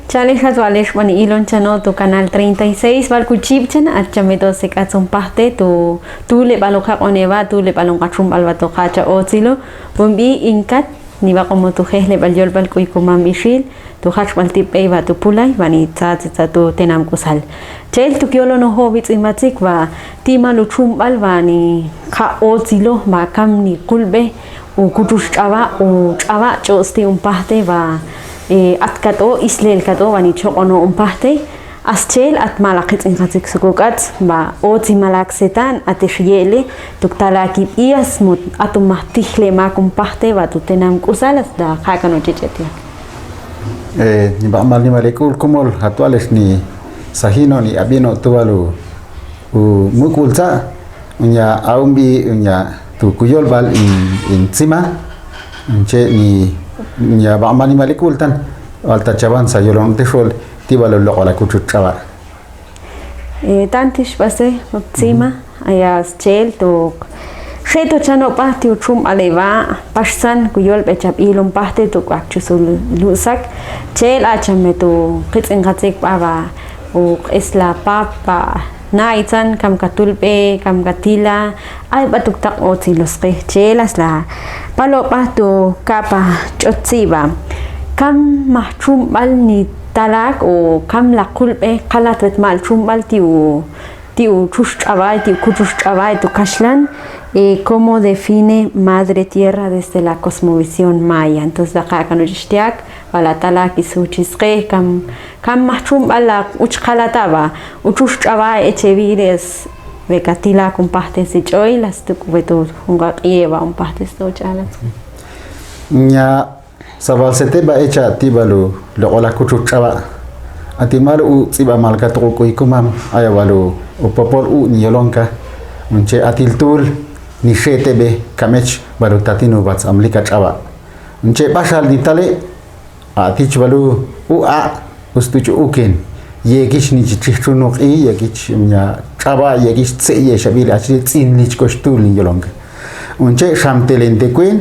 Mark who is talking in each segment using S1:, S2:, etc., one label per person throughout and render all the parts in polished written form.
S1: Chale Jasuales, bueno, Ilon Chano, tu canal 36, Valcuchip Chan, Archamedo se un parte, tu le baloja oneva, tu le balongachum albato hacha otzilo, Bumbi Incat, ni va como tu jes le balyol balcuy como Michil, tu hach baltip eva tu pulai, vani tzatza tu tenam kusal. Chel tu kiolo no hobbits imatik va, tima luchum balvani, ka otzilo, va kam ni kulbe, u kutush chava, u chava chosti un parte va. Atkato Islel kato vani chokono umpahte aschel at malakit inkatik sukukat ba oti malaksetan ateshiele tuktalaki ias mut atumahtihle makumpahte va tutenam kusalas da hakano chichetia
S2: ni ba mal ni malekul kumol actuales ni sahino ni abino tuvalu mukulza unya aumbi unya tu kuyol bal in cima unche ni ya ba mani malikul tan alta chaban sa yolong teshol tibalo lo la kuchu chava
S1: tantish base optima aya chel to sheto chano pati uchum aleva passan kuyol bechap ilum pahte to akchusul lusak chel achame to kitsin khatsek baba o isla papa naitan kam katulpe kam katila ay batuk tak otilos ke chelas la palo pato kapa chotsiba kam mahchum bal ni talak o kam la kulpe qalat mal chumbal tiu chush chavai tiu kuchush chavai tu kashlan cómo define Madre Tierra desde la cosmovisión maya. Entonces acá kanujishtiak wala talak isuchisque kam mahchum bala uchqalataba uchush chavai echevires vekatila comparte si choy las tukubeto unga ieva un parte sto chalat
S2: nya sabalsete ba echa tibalu lo ola kuchu chava atimal u tsiba malka to ko ikumam ayawalu u popol u niolonka unche atiltul ni shetebe kamech balu tatinu bats amlika chava unche bashal ditale atich balu u a ustuchu uken yegish ni chichunok e yegish nya chava yegish tse ye shabil achri tsin lich kostul niolonka unche shamtelente kuen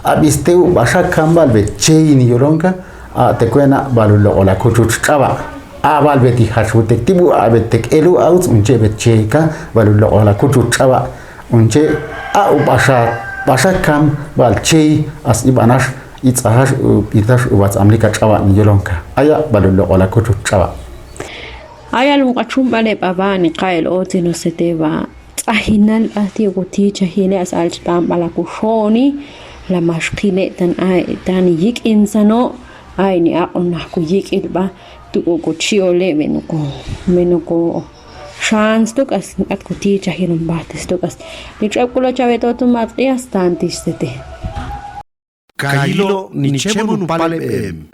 S2: abisteu basha kambal be cheini yoronka a tekwena balulo ola kuchuch chava a balbeti hashute tibu abetek elu out unche be cheka balulo ola kuchuch chava unche a basha kam bal chei as ibanash itsahash itash ubats amlika chava ni yoronka aya balulo ola kuchuch chava
S1: aya lumqachum bale babani qail otino seteba ahinal ati guti chahine as alchtam bala kushoni la mashkile tan yik insano ay ni aqna ku yik ilba tu ko chiole menuko chance to kas at ku ti chahirum bates to kas ni chakulo chaveto tu matrias tantis tete
S3: Kailo ni chemon palem